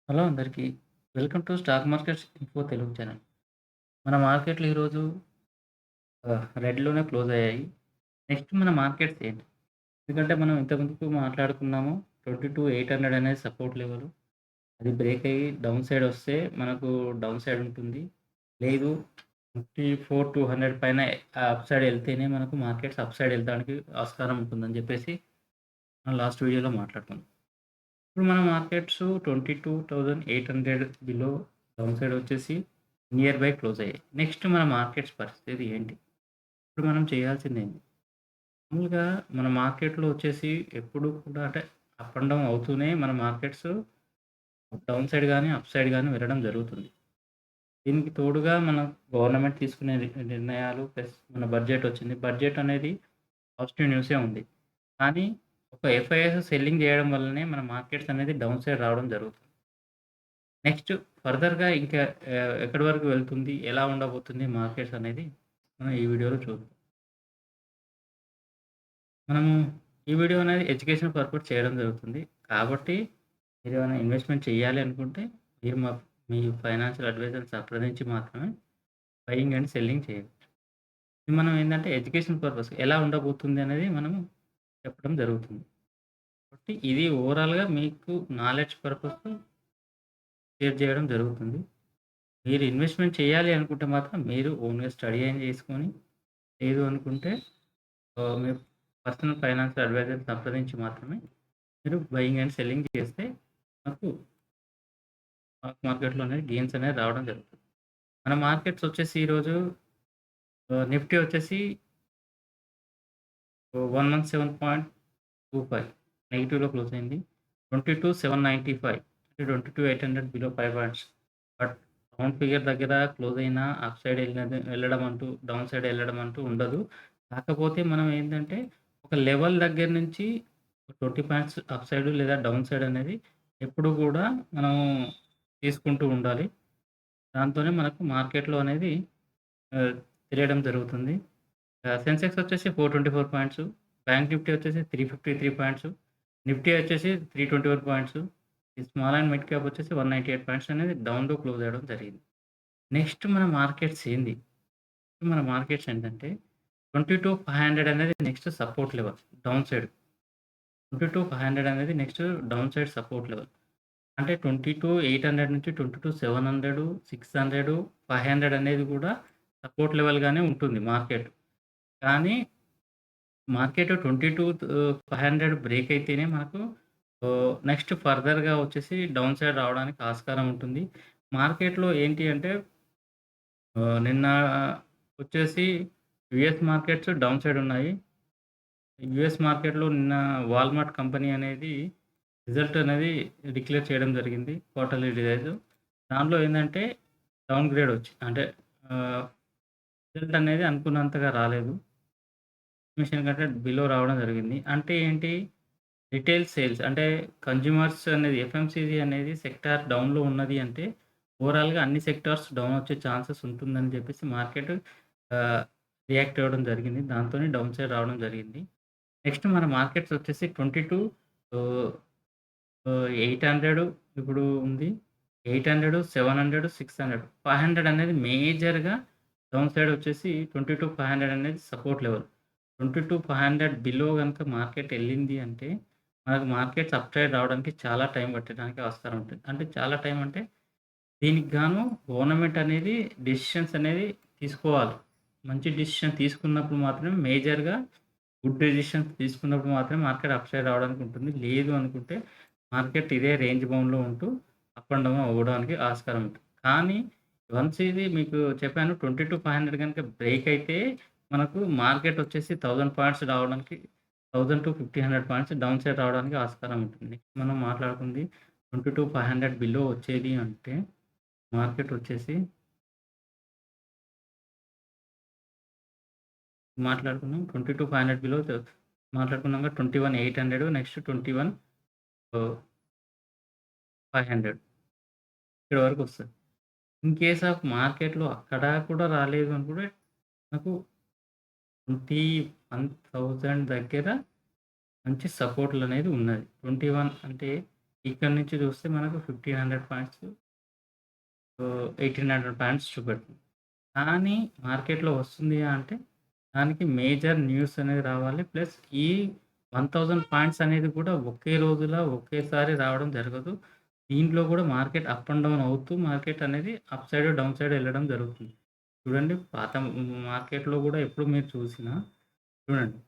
Hello అందరికీ. Welcome to stock markets info Telugu channel. మన మార్కెట్‌లు ఈరోజు రెడ్‌లోనే క్లోజ్ అయ్యాయి. నెక్స్ట్ మన మార్కెట్స్ ఏంటి? ఎందుకంటే మనం ఇంతకుముందుకు మాట్లాడుకున్నాము. 22,800 అనేది సపోర్ట్ లెవెల్. అది బ్రేక్ అయ్యి డౌన్ సైడ్ వస్తే మనకు డౌన్ సైడ్ ఉంటుంది. లేదు 54,200 పైన అప్ సైడ్ ఎళ్తేనే మనకు మార్కెట్స్ అప్ సైడ్ ఎళ్ళడానికి ఆస్కారం ఉంటుందని చెప్పేసి మనం లాస్ట్ వీడియోలో మాట్లాడుకున్నాం. ఇప్పుడు మన మార్కెట్స్ 22,800 బిలో డౌన్ సైడ్ వచ్చేసి నియర్ బై క్లోజ్ అయ్యాయి. నెక్స్ట్ మన మార్కెట్స్ పరిస్థితి ఏంటి? ఇప్పుడు మనం చేయాల్సిందేంటి? మామూలుగా మన మార్కెట్‌లో వచ్చేసి ఎప్పుడు కూడా అంటే అప్ అండ్ డౌన్ అవుతూనే మన మార్కెట్స్ డౌన్ సైడ్ గాని, అప్ సైడ్ గాని వెళ్ళడం జరుగుతుంది. దీనికి తోడుగా మన గవర్నమెంట్ తీసుకునే నిర్ణయాలు ప్లస్ మన బడ్జెట్ వచ్చింది. బడ్జెట్ అనేది పాజిటివ్ న్యూసే ఉంది. కానీ ఒక ఎఫ్ఐఎస్ సెల్లింగ్ చేయడం వల్లనే మన మార్కెట్స్ అనేది డౌన్ సైడ్ రావడం జరుగుతుంది. నెక్స్ట్ ఫర్దర్‌గా ఇంకా ఎక్కడి వరకు వెళ్తుంది? ఎలా ఉండబోతుంది మార్కెట్స్ అనేది మనం ఈ వీడియోలో చూద్దాం. మనము ఈ వీడియో అనేది ఎడ్యుకేషన్ పర్పస్ చేయడం జరుగుతుంది. కాబట్టి మీరేమైనా ఇన్వెస్ట్‌మెంట్ చేయాలి అనుకుంటే మీరు మీ ఫైనాన్షియల్ అడ్వైజర్‌ని సంప్రదించి మాత్రమే బయింగ్ అండ్ సెల్లింగ్ చేయవచ్చు. ఇది మనం ఏందంటే ఎడ్యుకేషన్ పర్పస్ ఎలా ఉండబోతుంది అనేది మనము చెప్పడం జరుగుతుంది. కాబట్టి ఇది ఓవరాల్‌గా మీకు నాలెడ్జ్ పర్పస్ షేర్ చేయడం జరుగుతుంది. మీరు ఇన్వెస్ట్‌మెంట్ చేయాలి అనుకుంటే మాత్రం మీరు ఓన్‌గా స్టడీ అయిన చేసుకొని, లేదు అనుకుంటే మీరు పర్సనల్ ఫైనాన్షియల్ అడ్వైజర్‌ని సంప్రదించి మాత్రమే మీరు బయింగ్ అండ్ సెల్లింగ్ చేస్తే మనకు స్టాక్ మార్కెట్‌లో అనేది గెయిన్స్ అనేది రావడం జరుగుతుంది. మన మార్కెట్స్ వచ్చేసి ఈరోజు నిఫ్టీ వచ్చేసి 117.25 నెగెటివ్‌లో క్లోజ్ అయింది. 22,795 అంటే 22,800 below 5 points. But round figure దగ్గర క్లోజ్ అయినా అప్ సైడ్ వెళ్ళడం అంటూ, డౌన్ సైడ్ వెళ్ళడం అంటూ ఉండదు. కాకపోతే మనం ఏంటంటే ఒక లెవెల్ దగ్గర నుంచి 20 పాయింట్స్ అప్ సైడ్ లేదా డౌన్ సైడ్ అనేది ఎప్పుడు కూడా మనం తీసుకుంటూ ఉండాలి. దాంతోనే మనకు మార్కెట్‌లో అనేది ఆహ్, తెలియడం జరుగుతుంది. సెన్సెక్స్ వచ్చేసి 424 పాయింట్స్. బ్యాంక్ నిఫ్టీ వచ్చేసి 353 పాయింట్స్. నిఫ్టీ వచ్చేసి 321 పాయింట్స్. ఈ స్మాల్ అండ్ మిడ్ క్యాప్ వచ్చేసి 198 పాయింట్స్ అనేది డౌన్‌లో క్లోజ్ అవ్వడం జరిగింది. నెక్స్ట్ మన మార్కెట్స్ ఏంది? మన మార్కెట్స్ ఏంటంటే 22,500 అనేది next support level down side. 22,500 అనేది next down side support level. అంటే 22,800 నుంచి 22,700, 600, 500 అనేది కూడా సపోర్ట్ లెవెల్‌గానే ఉంటుంది మార్కెట్. కానీ మార్కెట్ 500 బ్రేక్ అయితేనే మనకు నెక్స్ట్ ఫర్దర్‌గా వచ్చేసి డౌన్ సైడ్ రావడానికి ఆస్కారం ఉంటుంది. మార్కెట్‌లో ఏంటి అంటే నిన్న వచ్చేసి యూఎస్ మార్కెట్స్ డౌన్ సైడ్ ఉన్నాయి. యూఎస్ మార్కెట్‌లో నిన్న వాల్మార్ట్ కంపెనీ అనేది రిజల్ట్ అనేది డిక్లేర్ చేయడం జరిగింది. Quarterly result. దాంట్లో ఏందంటే డౌన్ గ్రేడ్ అంటే ఆహ్, రిజల్ట్ అనేది అనుకున్నంతగా రాలేదు. ఎస్టిమేషన్ కంటే బిలో రావడం జరిగింది. అంటే ఏంటి? రిటైల్ సేల్స్ అంటే కన్స్యూమర్స్ అనేది ఎఫ్ఎంసీజీ అనేది సెక్టార్ డౌన్‌లో ఉన్నది అంటే ఓవరాల్‌గా అన్ని సెక్టార్స్ డౌన్ వచ్చే ఛాన్సెస్ ఉంటుందని చెప్పేసి మార్కెట్ ఆహ్, రియాక్ట్ అవ్వడం జరిగింది. దాంతోనే డౌన్ సైడ్ రావడం జరిగింది. నెక్స్ట్ మన మార్కెట్స్ వచ్చేసి 22 ఆహ్, 800 ఇప్పుడు ఉంది. 800, 700, 600, 500 అనేది మేజర్‌గా డౌన్ సైడ్ వచ్చేసి 22,500 అనేది సపోర్ట్ లెవెల్. 22,500 బిలో గనుక మార్కెట్ ఎళ్ళింది అంటే, మనకు మార్కెట్స్ అప్ సైడ్ రావడానికి చాలా టైం పట్టడానికి ఆస్కారం ఉంటుంది. అంటే చాలా టైం అంటే, దీనికి గాను గవర్నమెంట్ అనేది డెసిషన్స్ అనేది తీసుకోవాలి. మంచి డెసిషన్ తీసుకున్నప్పుడు మాత్రమే మేజర్‌గా గుడ్ డెసిషన్స్ తీసుకున్నప్పుడు మాత్రమే మార్కెట్ అప్ సైడ్ రావడానికి ఉంటుంది. లేదు అనుకుంటే మార్కెట్ ఇదే రేంజ్ బౌండ్‌లో ఉంటూ అప్ అండ్ డౌన్ అవ్వడానికి ఆస్కారం ఉంటుంది. కానీ వన్స్ ఇది మీకు చెప్పాను 22,500 గనుక బ్రేక్ అయితే మనకు మార్కెట్ వచ్చేసి 1000 పాయింట్స్ రావడానికి 1000-1500 పాయింట్స్ డౌన్ సైడ్ రావడానికి ఆస్కారం ఉంటుంది. మనం మాట్లాడుకుంది 22,500 బిలో వచ్చేది అంటే మార్కెట్ వచ్చేసి మాట్లాడుకున్నాం 22,500 బిలో మాట్లాడుకున్నాంగా 21,800 నెక్స్ట్ 21 ఆహ్, 500 ఇక్కడ వరకొస్తది. ఇన్ కేస్ ఆఫ్ మార్కెట్‌లో అక్కడ కూడా రాలేదు అని కూడా నాకు 21,000 దగ్గర మంచి సపోర్ట్‌లనేది ఉన్నది. 21 అంటే ఇక్కడ నుంచి చూస్తే మనకు 1500 పాయింట్స్ 1800 పాయింట్స్ చూపెడుతుంది. కానీ మార్కెట్‌లో వస్తుంది అంటే దానికి మేజర్ న్యూస్ అనేది రావాలి. ప్లస్ ఈ 1000 పాయింట్స్ అనేది కూడా ఒకే రోజుల ఒకేసారి రావడం జరగదు. దీంట్లో కూడా మార్కెట్ అప్ అండ్ డౌన్ అవుతూ మార్కెట్ అనేది అప్ సైడ్, డౌన్ సైడ్ ఎళ్ళడం జరుగుతుంది. చూడండి పాత మార్కెట్‌లో కూడా ఎప్పుడు మీరు చూసినా చూడండి.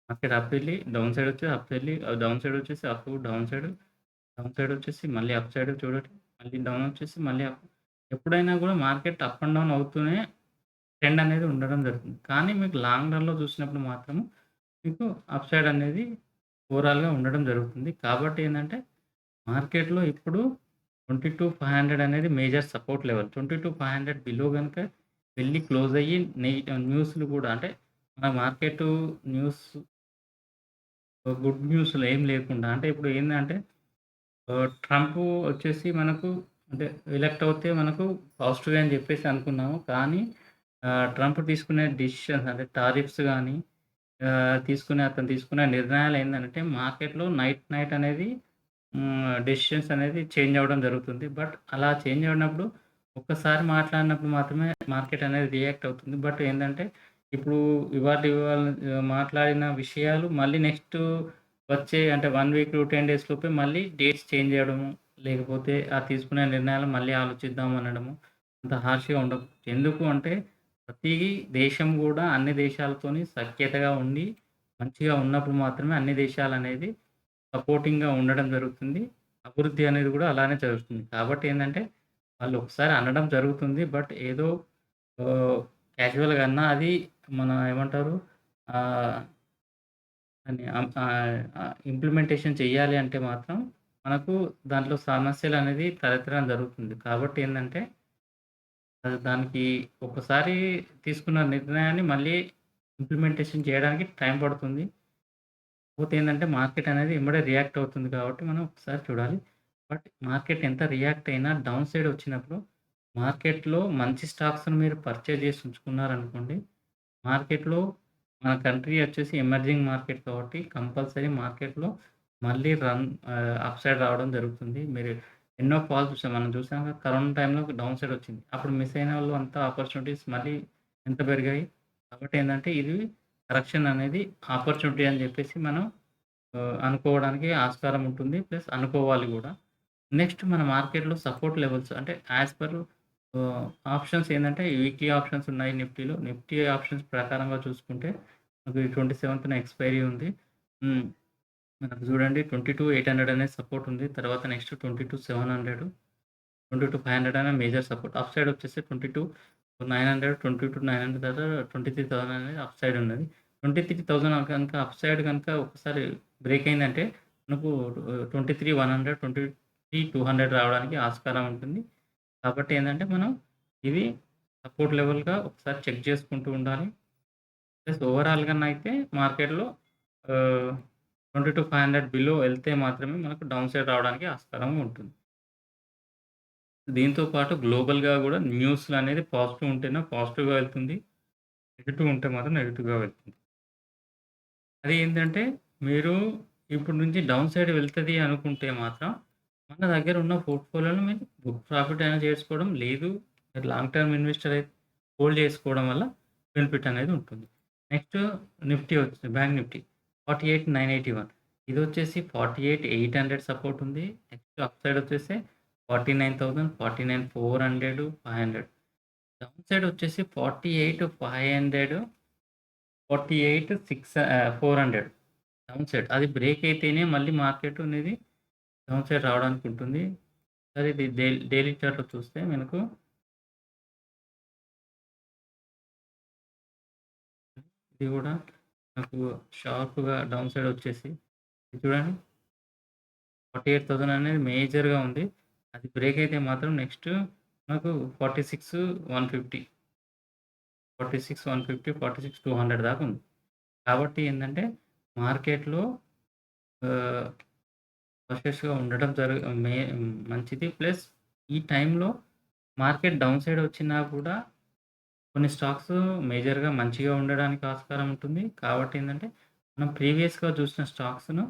మార్కెట్ అప్ ఎళ్లి డౌన్ సైడ్ వచ్చి అప్ ఎళ్లి డౌన్ సైడ్ వచ్చేసి up, down side, down side వచ్చేసి మళ్ళీ అప్ సైడ్ చూడండి. మళ్ళీ డౌన్ వచ్చేసి మళ్ళీ అప్. ఎప్పుడైనా కూడా మార్కెట్ అప్ అండ్ డౌన్ అవుతూనే ట్రెండ్ అనేది ఉండడం జరుగుతుంది. కానీ మీకు లాంగ్ రన్‌లో చూసినప్పుడు మాత్రం మీకు అప్ సైడ్ అనేది ఓవరాల్‌గా ఉండడం జరుగుతుంది. కాబట్టి ఏందంటే మార్కెట్‌లో ఇప్పుడు 22,500 అనేది మేజర్ సపోర్ట్ లెవెల్. 22,500 బిలో గనుక వెళ్లి క్లోజ్ అయ్యి న్యూస్‌లు కూడా అంటే మన మార్కెటు న్యూస్ గుడ్ న్యూస్‌లు ఏం లేకుండా అంటే ఇప్పుడు ఏందంటే ట్రంప్ వచ్చేసి మనకు అంటే ఎలక్ట్ అవుతే మనకు పాజిటివే అని చెప్పేసి అనుకున్నాము. కానీ ట్రంప్ తీసుకునే డెసిషన్స్ అంటే టారిఫ్స్ గాని అతను తీసుకునే నిర్ణయాలు ఏందంటే మార్కెట్‌లో నైట్ నైట్ అనేది డెసిషన్స్ అనేది చేంజ్ అవ్వడం జరుగుతుంది. బట్ అలా చేంజ్ అయినప్పుడు ఒక్కసారి మాట్లాడినప్పుడు మాత్రమే మార్కెట్ అనేది రియాక్ట్ అవుతుంది. బట్ ఏందంటే ఇప్పుడు ఇవాళ మాట్లాడిన విషయాలు మళ్ళీ నెక్స్ట్ వచ్చే అంటే 1 వీక్, 10 డేస్ లోపే మళ్ళీ డేట్స్ చేంజ్ జేయడము, లేకపోతే ఆ తీసుకునే నిర్ణయాలు మళ్ళీ ఆలోచిద్దాం అనడము, అంత హార్ష్‌గా ఉండదు. ఎందుకు అంటే ప్రతి దేశం గూడా అన్ని దేశాలతోని సఖ్యతగా ఉండి, మంచిగా ఉన్నప్పుడు మాత్రమే అన్ని దేశాలనేది సపోర్టింగ్‌గా ఉండడం జరుగుతుంది. అభివృద్ధి అనేది గూడా అలానే జరుగుతుంది. కాబట్టి ఏందంటే వాళ్ళు ఒకసారి అనడం జరుగుతుంది. బట్ ఏదో ఆహ్, క్యాజువల్‌గా అన్నా అది మన ఏమంటారు ఆహ్ అని ఇంప్లిమెంటేషన్ చేయాలి అంటే మాత్రం మనకు దాంట్లో సమస్యలనేది తలెత్తడం జరుగుతుంది. కాబట్టి ఏందంటే దానికి ఒకసారి తీసుకున్న నిర్ణయాన్ని మళ్ళీ ఇంప్లిమెంటేషన్ చేయడానికి టైం పడుతుంది. కాకపోతే ఏందంటే మార్కెట్ అనేది ఎమ్మడే రియాక్ట్ అవుతుంది కాబట్టి మనం ఒకసారి చూడాలి. బట్ మార్కెట్ ఎంత రియాక్ట్ అయినా డౌన్ సైడ్ వచ్చినప్పుడు మార్కెట్‌లో మంచి స్టాక్స్‌ని మీరు పర్చేజ్ చేసి ఉంచుకున్నారనుకోండి మార్కెట్‌లో మన కంట్రీ వచ్చేసి ఎమర్జింగ్ మార్కెట్ కాబట్టి కంపల్సరీ మార్కెట్‌లో మళ్ళీ అప్ సైడ్ రావడం జరుగుతుంది. మీరు ఎన్నో ఫాల్స్ చూసాం. మనం చూసాం కదా! కరోనా టైంలో డౌన్ సైడ్ వచ్చింది. అప్పుడు మిస్ అయినోళ్ళు అంతా ఆపర్చునిటీస్ మళ్ళీ ఎంత పెరిగాయి. కాబట్టి ఏందంటే ఇది కరెక్షన్ అనేది ఆపర్చునిటీ అని చెప్పేసి మనం అనుకోవడానికి ఆస్కారం ఉంటుంది. ప్లస్ అనుకోవాలి గూడా. నెక్స్ట్ మన మార్కెట్‌లో సపోర్ట్ లెవెల్స్ అంటే యాస్ పర్ ఆప్షన్స్ ఏందంటే వీక్లీ ఆప్షన్స్ ఉన్నాయి నిఫ్టీలో. నిఫ్టీ ఆప్షన్స్ ప్రకారంగా చూసుకుంటే మనకు ఈ 27థ్‌న ఎక్స్‌పైరీ ఉంది. హ్మ్. మనకు చూడండి 22,800 అనేది సపోర్ట్ ఉంది. తర్వాత నెక్స్ట్ 22,700, 22,500 అనే మేజర్ సపోర్ట్. అప్ సైడ్ వచ్చేసి 22,900, 22,900 తర్వాత 23,000 అనేది అప్ సైడ్ ఉన్నది. 23,000 కనుక అప్ సైడ్ కనుక ఒకసారి బ్రేక్ అయిందంటే మనకు 23,100, 23,200 రావడానికి ఆస్కారం ఉంటుంది. కాబట్టి ఏందంటే మనం ఇది సపోర్ట్ లెవెల్‌గా ఒకసారి చెక్ చేసుకుంటూ ఉండాలి. ప్లస్ ఓవరాల్‌గానైతే మార్కెట్‌లో ఆహ్, 22,500 బిలో ఎళ్తే మాత్రమే మనకు డౌన్ సైడ్ రావడానికి ఆస్కారం ఉంటుంది. దీంతో పాటు గ్లోబల్‌గా గూడా న్యూస్‌లనేది పాజిటివ్ ఉంటేనే పాజిటివ్‌గా వెళ్తుంది. నెగెటివ్ ఉంటే మాత్రం నెగెటివ్‌గా వెళ్తుంది. అది ఏంటంటే మీరు ఇప్పుడు నుంచి డౌన్ సైడ్ వెళ్తది అనుకుంటే మాత్రం మన దగ్గర ఉన్న పోర్ట్‌ఫోలియోలో మీరు బుక్ ప్రాఫిట్ అయినా చేసుకోవడం, లేదు మీరు లాంగ్ టర్మ్ ఇన్వెస్టర్ అయితే హోల్డ్ చేసుకోవడం వల్ల బెనిఫిట్ అనేది ఉంటుంది. నెక్స్ట్ నిఫ్టీ వచ్చింది. బ్యాంక్ నిఫ్టీ 48,981 ఇదొచ్చేసి 48,800 సపోర్ట్ ఉంది. నెక్స్ట్ అప్ సైడ్ వచ్చేసి 49,000, 49,400, 500 డౌన్ సైడ్ వచ్చేసి 48,500, 400 డౌన్ సైడ్. అది బ్రేక్ అయితేనే మళ్ళీ మార్కెట్ అనేది డౌన్ సైడ్ రావడానికి ఉంటుంది. సరే ఇది డైలీ చార్ట్‌లో చూస్తే మనకు ఇది గూడా నాకు షార్ప్‌గా డౌన్ సైడ్ వచ్చేసి ఇది చూడండి 48,000 అనేది మేజర్‌గా ఉంది. అది బ్రేక్ అయితే మాత్రం నెక్స్ట్ మనకు 46,150, 46,150, 46,200 దాకా ఉంది. కాబట్టి ఏందంటే మార్కెట్‌లో ఆహ్, కాషియస్‌గా ఉండడం మంచిది. ప్లస్ ఈ టైంలో మార్కెట్ డౌన్ సైడ్ వచ్చినా కూడా కొన్ని స్టాక్స్ మేజర్‌గా మంచిగా ఉండడానికి ఆస్కారం ఉంటుంది. కాబట్టి ఏందంటే మనం ప్రీవియస్‌గా చూసిన స్టాక్స్‌ను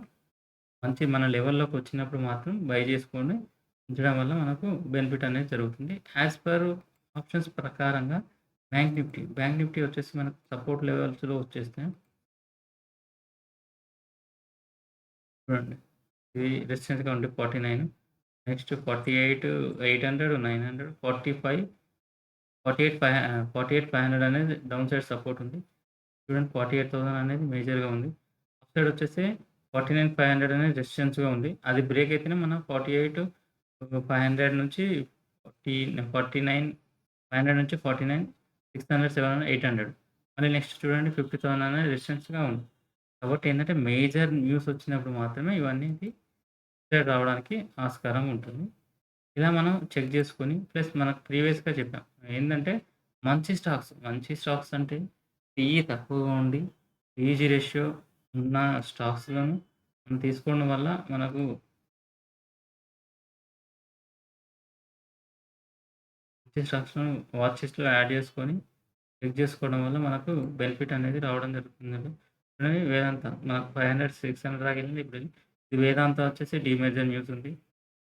మంచి మన లెవెల్‌లోకి వచ్చినప్పుడు మాత్రం బై చేసుకొని ఉంచడం వల్ల మనకు బెనిఫిట్ అనేది జరుగుతుంది. యాస్ పర్ ఆప్షన్స్ ప్రకారంగా బ్యాంక్ నిఫ్టీ వచ్చేసి మనకు సపోర్ట్ లెవెల్స్‌లో వచ్చేస్తే చూడండి. ఇది రెసిస్టెన్స్‌గా ఉండి 49, నెక్స్ట్ 48, 800, 900, 45, 48,500 అనేది డౌన్ సైడ్ సపోర్ట్ ఉంది. చూడండి 48,000 అనేది మేజర్‌గా ఉంది. అప్ సైడ్ వచ్చేసి 49,500 అనేది రెసిస్టెన్స్‌గా ఉంది. అది బ్రేక్ అయితేనే మనం 48,500 నుంచి 49,500 నుంచి 49, 600, 700, 800 మళ్ళీ నెక్స్ట్ చూడండి 50,000 అనేది రెసిస్టెన్స్‌గా ఉంది. కాబట్టి ఏందంటే మేజర్ న్యూస్ వచ్చినప్పుడు మాత్రమే ఇవన్నీ సైడ్ రావడానికి ఆస్కారం ఉంటుంది. ఇలా మనం చెక్ చేసుకొని ప్లస్ మనకు ప్రీవియస్‌గా చెప్పాం. ఏందంటే మంచి స్టాక్స్ అంటే పిఈ తక్కువగా ఉండి, పీఈజీ రేషియో ఉన్న స్టాక్స్‌లను మనం తీసుకోవడం వల్ల మనకు మంచి స్టాక్స్‌ను వాచ్ లిస్ట్‌లో యాడ్ చేసుకొని చెక్ చేసుకోవడం వల్ల మనకు బెనిఫిట్ అనేది రావడం జరుగుతుందండి. చూడండి వేదాంత మనకు 500, 600 దాకా వెళ్ళింది. ఇప్పుడు ఇది వేదాంత వచ్చేసి డీమెర్జర్ న్యూస్ ఉంది.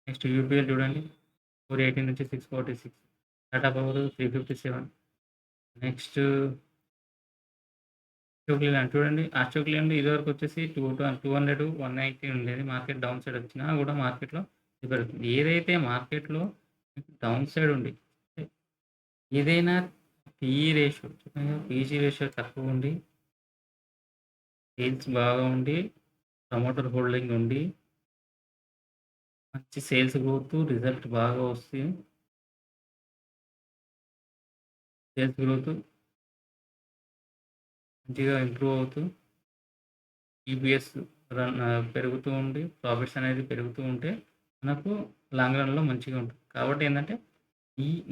నెక్స్ట్ యూపీఎల్ చూడండి 480 నుంచి 646, టాటా పవర్ 357, నెక్స్ట్ అశోక్ లేలాండ్ చూడండి. అశోక్ లేలాండ్ ఇదివరకు వచ్చేసి 200, 190 ఉండేది. మార్కెట్ డౌన్ సైడ్ వచ్చినా కూడా మార్కెట్‌లో ఇది పెరుగుతుంది. ఏదైతే మార్కెట్‌లో డౌన్ సైడ్ ఉండి ఏదైనా పీఈ రేషియో చెప్పాను కదా! పీజీ రేషియో తక్కువుండి, సేల్స్ బాగా ఉండి, ప్రమోటర్ హోల్డింగ్ ఉండి, మంచి సేల్స్ గ్రోత్ రిజల్ట్ బాగా వస్తే సేల్స్ గ్రోత్ మంచిగా ఇంప్రూవ్ అవుతూ ఈపీఎస్ పెరుగుతూ ఉండి, ప్రాఫిట్స్ అనేది పెరుగుతూ ఉంటే మనకు లాంగ్ రన్‌లో మంచిగా ఉంటుంది. కాబట్టి ఏందంటే,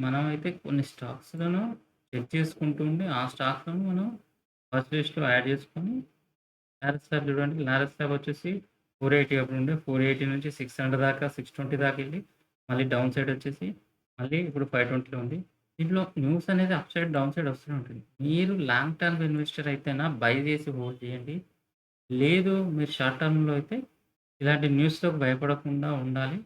మనమైతే కొన్ని స్టాక్స్‌లను చెక్ చేసుకుంటూ ఉండి, ఆ స్టాక్స్‌లను మనం వాచ్ లిస్ట్‌లో యాడ్ చేసుకొని లారస్ ల్యాబ్ చూడండి. లారస్ ల్యాబ్ వచ్చేసి 480 అప్పుడు ఉండే 480 నుంచి 600 దాకా 620 దాకా ఎళ్లి మళ్ళీ డౌన్ సైడ్ వచ్చేసి మళ్ళీ ఇప్పుడు 520లో ఉంది. దీంట్లో న్యూస్ అనేది అప్ సైడ్, డౌన్ సైడ్ వస్తూనే ఉంటుంది. మీరు లాంగ్ టర్మ్ ఇన్వెస్టర్ అయితేనా బై చేసి హోల్డ్ చేయండి. లేదు మీరు షార్ట్ టర్మ్‌లో అయితే ఇలాంటి న్యూస్‌లకు భయపడకుండా ఉండాలి.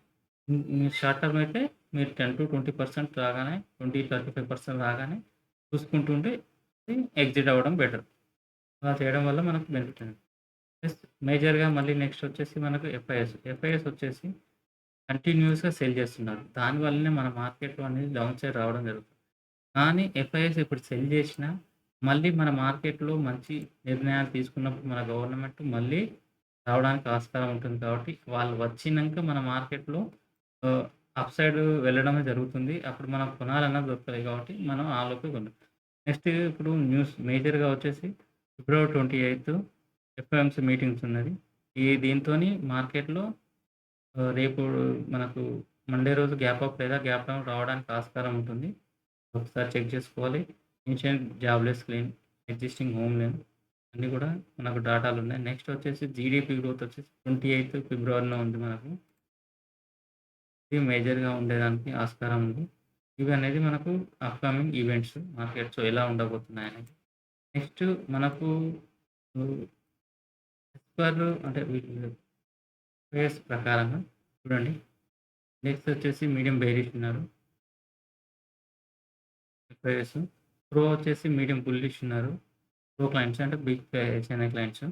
మీరు షార్ట్ టర్మ్ అయితే మీరు 10-20% రాగానే 35% రాగానే చూసుకుంటూ ఉంటే ఎగ్జిట్ అవ్వడం బెటర్. అలా చేయడం వల్ల మనకు బెనిఫిట్ ఉంది. ప్లస్ మేజర్‌గా మళ్ళీ నెక్స్ట్ వచ్చేసి మనకు ఎఫ్ఐఎస్. ఎఫ్ఐఎస్ వచ్చేసి కంటిన్యూయస్‌గా సెల్ చేస్తున్నారు. దానివల్లనే మన మార్కెట్‌లో అనేది డౌన్ సైడ్ రావడం జరుగుతుంది. కానీ ఎఫ్ఐఎస్ ఇప్పుడు సెల్ చేసినా, మళ్ళీ మన మార్కెట్‌లో మంచి నిర్ణయాలు తీసుకున్నప్పుడు మన గవర్నమెంట్ మళ్ళీ రావడానికి ఆస్కారం ఉంటుంది కాబట్టి, వాళ్ళు వచ్చినంక మన మార్కెట్‌లో ఆహ్, అప్ సైడ్ వెళ్ళడమే జరుగుతుంది. అప్పుడు మనం కొనాలన్నా దొరకదు కాబట్టి, మనం ఆలోపే కొన్నాం. నెక్స్ట్ ఇప్పుడు న్యూస్ మేజర్‌గా వచ్చేసి ఫిబ్రవరి 28 ఎఫ్ఓఎంసీ మీటింగ్స్ ఉన్నది. దీంతోని మార్కెట్‌లో రేపు మనకు మండే రోజు గ్యాప్ అప్ లేదా గ్యాప్ డౌన్ రావడానికి ఆస్కారం ఉంటుంది. ఒకసారి చెక్ చేసుకోవాలి. Initial jobless claim, existing home loan అన్నీ కూడా మనకు డాటాలున్నాయి. నెక్స్ట్ వచ్చేసి జీడీపీ గ్రోత్ వచ్చేసి 28 ఫిబ్రవరిలో ఉంది మనకు. ఇది మేజర్‌గా ఉండేదానికి ఆస్కారం ఉంది. ఇవి అనేది మనకు అప్‌కమింగ్ ఈవెంట్స్ మార్కెట్స్ ఎలా ఉండబోతున్నాయనేది. నెక్స్ట్ మనకు యాస్ పర్ అంటే వీళ్ళు ఫేస్ ప్రకారంగా చూడండి. నెక్స్ట్ వచ్చేసి మీడియం బేరిష్ ఉన్నారు. ఎఫ్ఐఎస్. ప్రో వచ్చేసి మీడియం బుల్లిష్ ఉన్నారు. ప్రో క్లయింట్స్ అంటే big Chennai clients.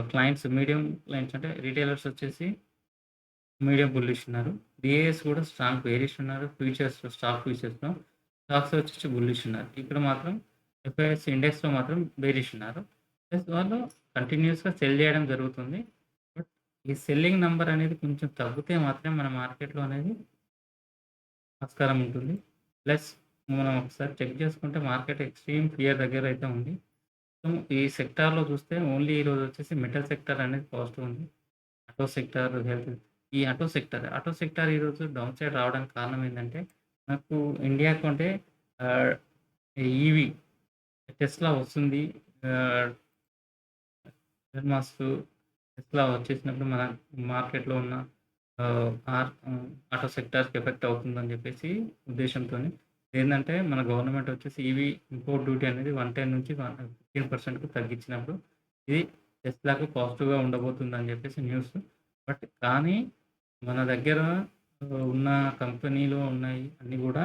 Clients medium clients అంటే రిటైలర్స్ వచ్చేసి మీడియం బుల్లిష్ ఉన్నారు. డిఏఎస్ కూడా స్ట్రాంగ్ బేరిష్ ఉన్నారు. ఫ్యూచర్స్‌లో స్టాక్స్ వచ్చేసి బుల్లిష్ ఉన్నారు. ఇక్కడ మాత్రం ఎఫ్ఐఎస్ ఇండెక్స్‌లో మాత్రం బేరిష్ ఉన్నారు. ప్లస్ వాళ్ళు కంటిన్యూయస్‌గా సెల్ చేయడం జరుగుతుంది. బట్ ఈ సెల్లింగ్ నంబర్ అనేది కొంచెం తగ్గితే మాత్రమే మన మార్కెట్‌లో అనేది ఆస్కారం ఉంటుంది. ప్లస్ మనం ఒకసారి చెక్ చేసుకుంటే మార్కెట్ ఎక్స్‌ట్రీమ్ ఫియర్ దగ్గర అయితే ఉంది. సో, ఈ సెక్టార్‌లో చూస్తే ఓన్లీ ఈరోజు వచ్చేసి మెటల్ సెక్టార్ అనేది పాజిటివ్ ఉంది. ఆటో సెక్టార్, హెల్త్ ఈ ఆటో సెక్టార్ ఈరోజు డౌన్ సైడ్ రావడానికి కారణం ఏందంటే, మనకు ఇండియాకు అంటే ఆహ్, ఈవీ టెస్లా వస్తుంది. ఆహ్, ఎలన్ మస్క్ టెస్లా వచ్చేసినప్పుడు మన మార్కెట్‌లో ఉన్న ఆటో సెక్టార్‌కి ఎఫెక్ట్ అవుతుందని చెప్పేసి ఉద్దేశంతోని ఏందంటే, మన గవర్నమెంట్ వచ్చేసి ఈవీ ఇంపోర్ట్ డ్యూటీ అనేది 110 నుంచి 15%కు తగ్గించినప్పుడు ఇది టెస్లాకు పాజిటివ్‌గా ఉండబోతుందని చెప్పేసి న్యూస్. బట్ కానీ మన దగ్గర ఉన్న కంపెనీలో ఉన్నాయి అన్నీ గూడా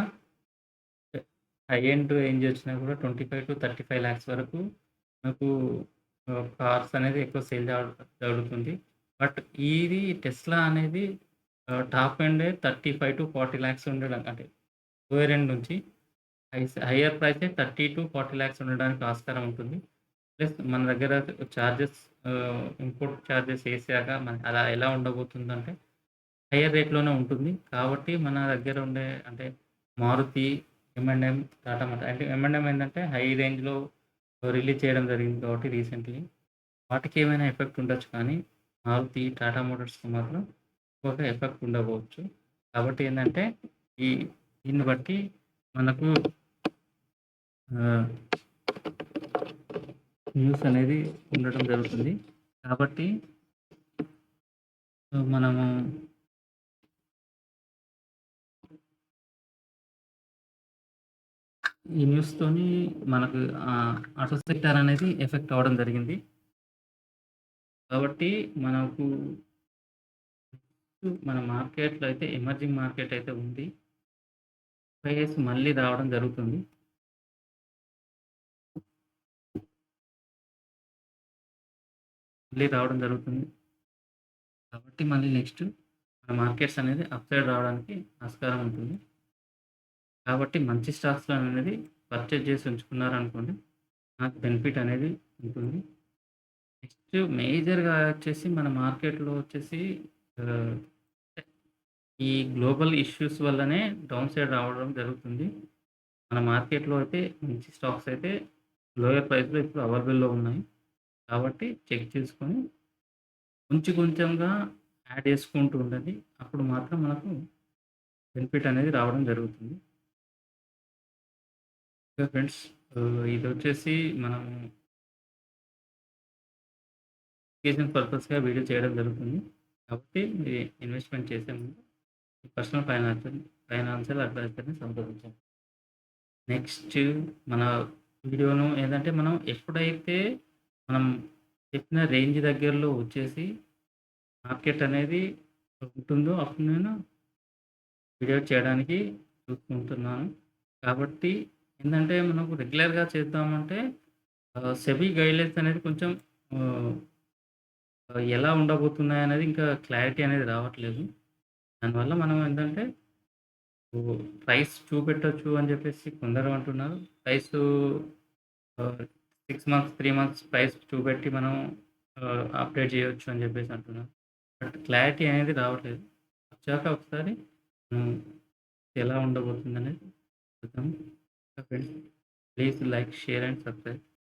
హై ఎండ్ రేంజ్ వచ్చినా కూడా 25-35 లాక్స్ వరకు మనకు కార్స్ అనేది ఎక్కువ సేల్ జరుగుతుంది. బట్ ఇది టెస్లా అనేది టాప్ ఎండే 35-40 లాక్స్ ఉండడం అంటే లోయర్ ఎండ్ నుంచి హైయర్ ప్రైసే 30-40 లాక్స్ ఉండడానికి ఆస్కారం ఉంటుంది. ప్లస్ మన దగ్గర చార్జెస్ ఇంపోర్ట్ చార్జెస్ ఏసాక అలా ఎలా ఉండబోతుందంటే హైయర్ రేట్‌లోనే ఉంటుంది. కాబట్టి మన దగ్గర ఉండే అంటే మారుతి, ఎమ్&ఎం, టాటా మోటార్స్ అంటే ఎమ్&ఎం ఏందంటే హై రేంజ్‌లో రిలీజ్ చేయడం జరిగింది కాబట్టి రీసెంట్‌లీ. వాటికి ఏమైనా ఎఫెక్ట్ ఉండొచ్చు కానీ మారుతి, టాటా మోటార్స్‌కి మాత్రం ఎక్కువగా ఎఫెక్ట్ ఉండకపోవచ్చు. కాబట్టి ఏందంటే ఈ దీన్ని బట్టి మనకు ఆహ్, న్యూస్ అనేది ఉండడం జరుగుతుంది. కాబట్టి మనము ఈ న్యూస్‌తోని మనకు ఆటో సెక్టార్ అనేది ఎఫెక్ట్ అవ్వడం జరిగింది. కాబట్టి మనకు మన మార్కెట్‌లో అయితే ఎమర్జింగ్ మార్కెట్ అయితే ఉంది. ఫైర్స్ మళ్ళీ రావడం జరుగుతుంది. మళ్ళీ రావడం జరుగుతుంది. కాబట్టి మళ్ళీ నెక్స్ట్ మన మార్కెట్స్ అనేది అప్ సైడ్ రావడానికి ఆస్కారం ఉంటుంది. కాబట్టి మంచి స్టాక్స్‌లో అనేది పర్చేజ్ చేసి ఉంచుకున్నారనుకోండి, నాకు బెనిఫిట్ అనేది ఉంటుంది. నెక్స్ట్ మేజర్‌గా వచ్చేసి మన మార్కెట్‌లో వచ్చేసి ఆహ్, ఈ గ్లోబల్ ఇష్యూస్ వల్లనే డౌన్ సైడ్ రావడం జరుగుతుంది. మన మార్కెట్‌లో అయితే మంచి స్టాక్స్ అయితే లోయర్ ప్రైస్‌లో ఇప్పుడు అవైలబుల్‌లో ఉన్నాయి. కాబట్టి చెక్ చేసుకొని కొంచెం కొంచెంగా యాడ్ చేసుకుంటూ ఉండండి. అప్పుడు మాత్రం మనకు బెనిఫిట్ అనేది రావడం జరుగుతుంది. Okay friends. ఇదొచ్చేసి మనం ఎడ్యుకేషన్ పర్పస్‌గా వీడియో చేయడం జరుగుతుంది. కాబట్టి మీరు ఇన్వెస్ట్‌మెంట్ చేసే ముందు పర్సనల్ ఫైనాన్షియల్ అడ్వైజర్‌ని సంప్రదించండి. నెక్స్ట్ మన వీడియోను ఏందంటే మనం ఎప్పుడైతే మనం చెప్పిన రేంజ్ దగ్గరలో వచ్చేసి మార్కెట్ అనేది ఉంటుందో అప్పుడు నేను వీడియో చేయడానికి చూసుకుంటున్నాను. కాబట్టి ఏందంటే మనకు రెగ్యులర్‌గా చేద్దామంటే సెబీ గైడ్‌లైన్స్ అనేది కొంచెం ఆహ్, ఎలా ఉండబోతున్నాయనేది ఇంకా క్లారిటీ అనేది రావట్లేదు. దానివల్ల మనం ఏంటంటే ప్రైస్ చూపెట్టొచ్చు అని చెప్పేసి కొందరు అంటున్నారు. ప్రైసు 6 మంత్స్, 3 మంత్స్ ప్రైస్ చూపెట్టి మనం అప్డేట్ చేయొచ్చు అని చెప్పేసి అంటున్నారు. బట్ క్లారిటీ అనేది రావట్లేదు. వచ్చాక ఒకసారి హ్మ్. ఎలా ఉండబోతుందనేది చూద్దాం. Friends please like, share and subscribe.